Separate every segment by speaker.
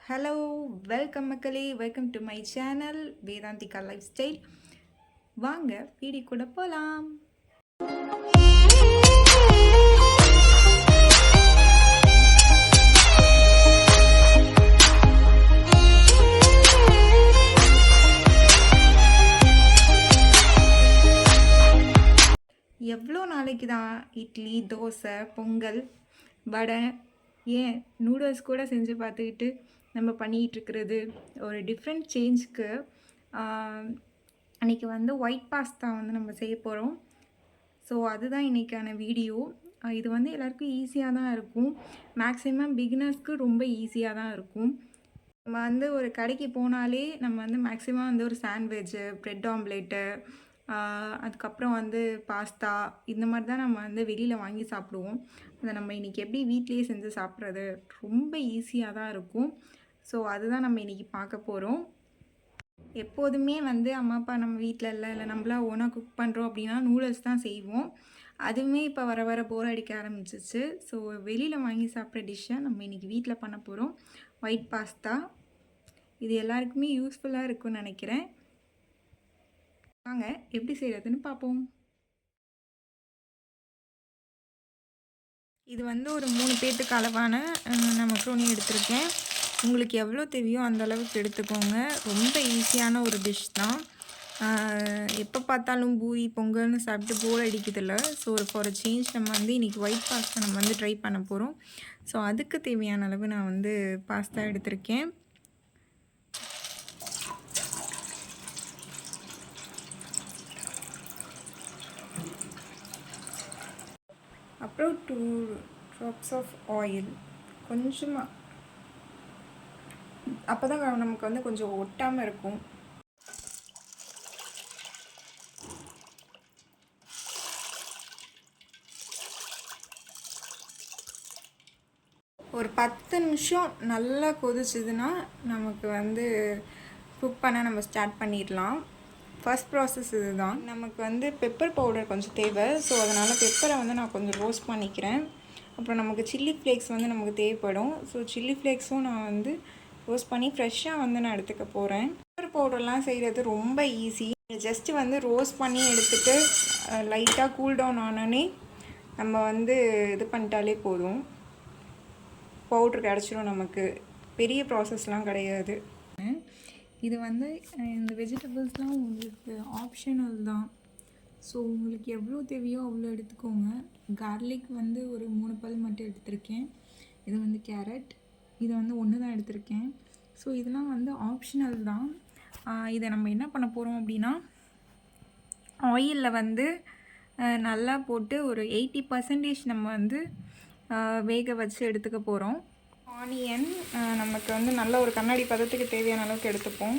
Speaker 1: Hello, welcome மக்களே, welcome to my channel Vedanthika lifestyle. வாங்க video கூட போகலாம். எவ்வளோ நாளைக்கு தான் இட்லி, தோசை, பொங்கல், வடை, ஏன் நூடுல்ஸ் கூட செஞ்சு பார்த்துக்கிட்டு நம்ம பண்ணிகிட்டு இருக்கிறது. ஒரு டிஃப்ரெண்ட் சேஞ்சுக்கு அன்றைக்கி வந்து ஒயிட் பாஸ்தா வந்து நம்ம செய்ய போகிறோம். ஸோ அதுதான் இன்றைக்கான வீடியோ. இது வந்து எல்லாருக்கும் ஈஸியாக தான் இருக்கும். மேக்ஸிமம் பிகினர்ஸ்க்கு ரொம்ப ஈஸியாக தான் இருக்கும். நம்ம வந்து ஒரு கடைக்கு போனாலே நம்ம வந்து மேக்ஸிமம் வந்து ஒரு சாண்ட்விட்சு, ப்ரெட் ஆம்லேட்டு, அதுக்கப்புறம் வந்து பாஸ்தா, இந்த மாதிரி தான் நம்ம வந்து வெளியில் வாங்கி சாப்பிடுவோம். அதை நம்ம இன்றைக்கி எப்படி வீட்லேயே செஞ்சு சாப்பிட்றது ரொம்ப ஈஸியாக தான் இருக்கும். ஸோ அதுதான் நம்ம இன்றைக்கி பார்க்க போகிறோம். எப்போதுமே வந்து அம்மா அப்பா நம்ம வீட்டில் இல்லை நம்மளா ஓனாக குக் பண்ணுறோம் அப்படின்னா நூடுல்ஸ் தான் செய்வோம். அதுவுமே இப்போ வர வர போர் அடிக்க ஆரம்பிச்சிச்சு. ஸோ வெளியில் வாங்கி சாப்பிட்ற டிஷ்ஷை நம்ம இன்றைக்கி வீட்டில் பண்ண போகிறோம். White pasta. இது எல்லாருக்குமே யூஸ்ஃபுல்லாக இருக்கும்னு நினைக்கிறேன். வாங்க எப்படி செய்கிறதுன்னு பார்ப்போம். இது வந்து ஒரு 3 பேர்த்துக்கு அளவான நான் மக்ரோனி எடுத்திருக்கேன். உங்களுக்கு எவ்வளோ தேவையோ அந்த அளவுக்கு எடுத்துக்கோங்க. ரொம்ப ஈஸியான ஒரு டிஷ் தான். எப்போ பார்த்தாலும் பூரி பொங்கல்னு சாப்பிட்டு போர் அடிக்குதில்ல. ஸோ ஃபார் அ சேஞ்ச் நம்ம வந்து இன்றைக்கி ஒயிட் பாஸ்தா நம்ம வந்து ட்ரை பண்ண போகிறோம். ஸோ அதுக்கு தேவையான அளவு நான் வந்து பாஸ்தா எடுத்திருக்கேன். அப்புறம் 2 drops ஆஃப் ஆயில் கொஞ்சமாக, அப்போ தான் நமக்கு வந்து கொஞ்சம் ஒட்டாமல் இருக்கும். ஒரு 10 நிமிஷம் நல்லா கொதிச்சதுன்னா நமக்கு வந்து குக் பண்ண நம்ம ஸ்டார்ட் பண்ணிடலாம். ஃபர்ஸ்ட் ப்ராசஸ் இது தான். நமக்கு வந்து பெப்பர் பவுடர் கொஞ்சம் தேவை. ஸோ அதனால் பெப்பரை வந்து நான் கொஞ்சம் ரோஸ்ட் பண்ணிக்கிறேன். அப்புறம் நமக்கு சில்லி ஃப்ளேக்ஸ் வந்து நமக்கு தேவைப்படும். ஸோ சில்லி ஃப்ளேக்ஸும் நான் வந்து ரோஸ்ட் பண்ணி ஃப்ரெஷ்ஷாக வந்து நான் எடுத்துக்க போகிறேன். பெப்பர் பவுடர்லாம் செய்கிறது ரொம்ப ஈஸி. ஜஸ்ட்டு வந்து ரோஸ்ட் பண்ணி எடுத்துகிட்டு லைட்டாக கூல் டவுன் ஆனோடனே நம்ம வந்து இது பண்ணிட்டாலே போதும். பவுட்ரு கிடச்சிடும். நமக்கு பெரிய ப்ராசஸ்லாம் கிடையாது. இது வந்து இந்த வெஜிடபிள்ஸ்லாம் உங்களுக்கு ஆப்ஷனல் தான். ஸோ உங்களுக்கு எவ்வளோ தேவையோ அவ்வளோ எடுத்துக்கோங்க. கார்லிக் வந்து ஒரு 3 பல் மட்டும் எடுத்திருக்கேன். இது வந்து கேரட், இது வந்து 1 தான் எடுத்திருக்கேன். ஸோ இதெல்லாம் வந்து ஆப்ஷனல் தான். இதை நம்ம என்ன பண்ண போகிறோம் அப்படின்னா, ஆயிலில் வந்து நல்லா போட்டு ஒரு 80% நம்ம வந்து வேக வச்சு எடுத்துக்க போகிறோம். ஆனியன் நமக்கு வந்து நல்ல ஒரு கண்ணாடி பதத்துக்கு தேவையான அளவுக்கு எடுத்துப்போம்.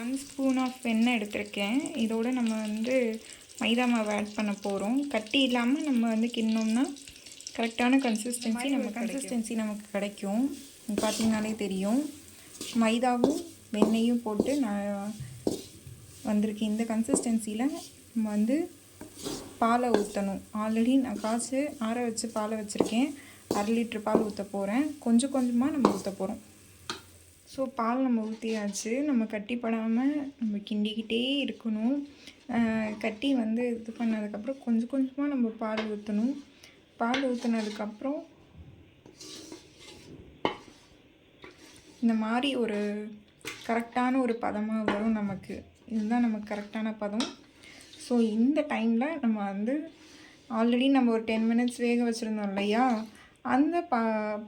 Speaker 1: ஒன் ஸ்பூன் ஆஃப் எண்ணெய் எடுத்திருக்கேன். இதோடு நம்ம வந்து மைதா மாவு ஆட் பண்ண போகிறோம். கட்டி இல்லாமல் நம்ம வந்து கிண்ணோம்னா கரெக்டான கன்சிஸ்டன்சி நமக்கு கிடைக்கும். பார்த்திங்கனாலே தெரியும். மைதாவும் வெண்ணெயும் போட்டு நான் வந்திருக்கு. இந்த கன்சிஸ்டன்சியில் நம்ம வந்து பாலை ஊற்றணும். ஆல்ரெடி நான் காய்ச்சி ஆற வச்சு பாலை வச்சுருக்கேன். 1/2 லிட்டர் பால் ஊற்ற போகிறேன். கொஞ்சம் கொஞ்சமாக நம்ம ஊற்ற போகிறோம். ஸோ பால் நம்ம ஊற்றியாச்சு. நம்ம கட்டிப்படாமல் நம்ம கிண்டிக்கிட்டே இருக்கணும். கட்டி வந்து இது பண்ணதுக்கப்புறம் கொஞ்சம் கொஞ்சமாக நம்ம பால் ஊற்றணும். பால் ஊற்றினதுக்கப்புறம் இந்த மாதிரி ஒரு கரெக்டான ஒரு பதமாக வரும் நமக்கு. இதுதான் நமக்கு கரெக்டான பதம். ஸோ இந்த டைமில் நம்ம வந்து ஆல்ரெடி நம்ம ஒரு 10 மினிட்ஸ் வேக வச்சுருந்தோம் இல்லையா, அந்த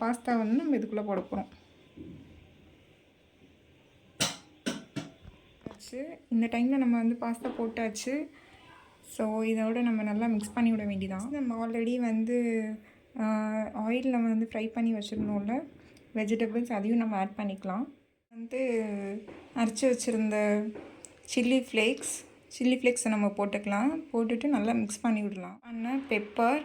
Speaker 1: பாஸ்தா வந்து நம்ம இதுக்குள்ளே போட போகிறோம். இந்த டைமில் நம்ம வந்து பாஸ்தா போட்டாச்சு. ஸோ இதோட நம்ம நல்லா மிக்ஸ் பண்ணி விட வேண்டியதான். நம்ம ஆல்ரெடி வந்து ஆயிலில் வந்து ஃப்ரை பண்ணி வச்சுருந்தோம்ல வெஜிடபிள்ஸ், அதையும் நம்ம ஆட் பண்ணிக்கலாம். வந்து அரைச்சி வச்சுருந்த சில்லி ஃப்ளேக்ஸை நம்ம போட்டுக்கலாம். போட்டுட்டு நல்லா மிக்ஸ் பண்ணி விடலாம். பெப்பர்,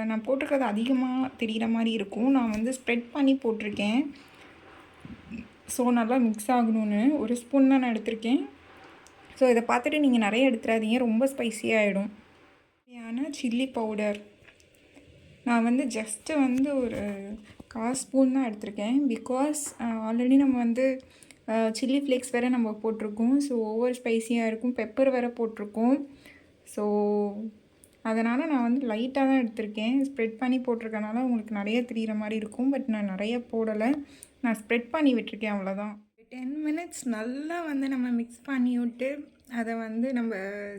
Speaker 1: நான் போட்டிருக்கிறது அதிகமாக தெரிகிற மாதிரி இருக்கும். நான் வந்து ஸ்ப்ரெட் பண்ணி போட்டிருக்கேன். ஸோ நல்லா மிக்ஸ் ஆகணும்னு ஒரு ஸ்பூன் தான் நான் எடுத்திருக்கேன். ஸோ இதை பார்த்துட்டு நீங்கள் நிறைய எடுத்துடாதீங்க, ரொம்ப ஸ்பைஸியாகிடும். தேவையான சில்லி பவுடர் நான் வந்து ஜஸ்ட்டு வந்து ஒரு 1/4 ஸ்பூன் தான் எடுத்திருக்கேன். பிகாஸ் ஆல்ரெடி நம்ம வந்து சில்லி ஃப்ளேக்ஸ் வேறு நம்ம போட்டிருக்கோம். ஸோ ஓவர் ஸ்பைஸியாக இருக்கும். பெப்பர் வேறு போட்டிருக்கோம். ஸோ அதனால் நான் வந்து லைட்டாக தான் எடுத்திருக்கேன். ஸ்ப்ரெட் பண்ணி போட்டிருக்கனால உங்களுக்கு நிறைய தெரிகிற மாதிரி இருக்கும். பட் நான் நிறைய போடலை, நான் ஸ்ப்ரெட் பண்ணி விட்டுருக்கேன், அவ்வளோதான். 10 மினிட்ஸ் நல்லா வந்து நம்ம மிக்ஸ் பண்ணி விட்டு அதை வந்து நம்ம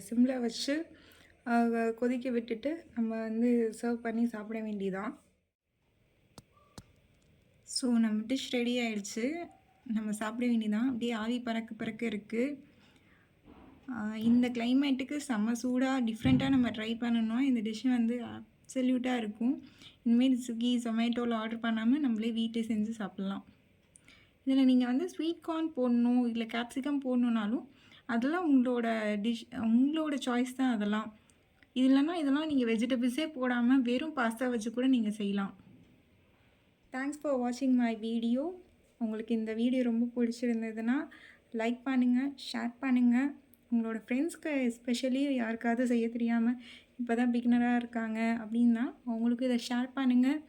Speaker 1: சிம்மில் வச்சு கொதிக்க விட்டுட்டு நம்ம வந்து சர்வ் பண்ணி சாப்பிட வேண்டியதான். ஸோ நம்ம டிஷ் ரெடி ஆகிடுச்சு, நம்ம சாப்பிட வேண்டியதான். அப்படியே ஆவி பறக்க இருக்குது. இந்த கிளைமேட்டுக்கு செம்ம சூடாக டிஃப்ரெண்ட்டாக நம்ம ட்ரை பண்ணணும்னா இந்த டிஷ் வந்து அப்சல்யூட்டாக இருக்கும். இனிமேல் ஸ்விக்கி ஜொமேட்டோவில் ஆர்டர் பண்ணாமல் நம்மளே வீட்டை செஞ்சு சாப்பிட்லாம். இதில் நீங்கள் வந்து ஸ்வீட் கார்ன் போடணும், இல்லை கேப்சிகம் போடணுன்னாலும் அதெல்லாம் உங்களோட சாய்ஸ் தான். அதெல்லாம் இதெல்லாம் நீங்கள் வெஜிடபிள்ஸே போடாமல் வெறும் பாஸ்தா வச்சு கூட நீங்கள் செய்யலாம். தேங்க்ஸ் ஃபார் வாட்சிங் மை வீடியோ. உங்களுக்கு இந்த வீடியோ ரொம்ப பிடிச்சிருந்ததுன்னா லைக் பண்ணுங்கள், ஷேர் பண்ணுங்கள். உங்களோட ஃப்ரெண்ட்ஸ்க்கு எஸ்பெஷலி யாருக்காவது செய்ய தெரியாமல் இப்போ தான் பிகினராக இருக்காங்க அப்படின்னா அவங்களுக்கு இதை ஷேர் பண்ணுங்கள்.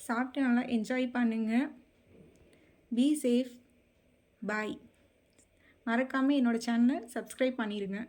Speaker 1: சாப்பிட்டு நல்லா என்ஜாய் பண்ணுங்கள். Be safe. பாய். மறக்காமல் என்னோடய சேனலை சப்ஸ்கிரைப் பண்ணிடுங்க.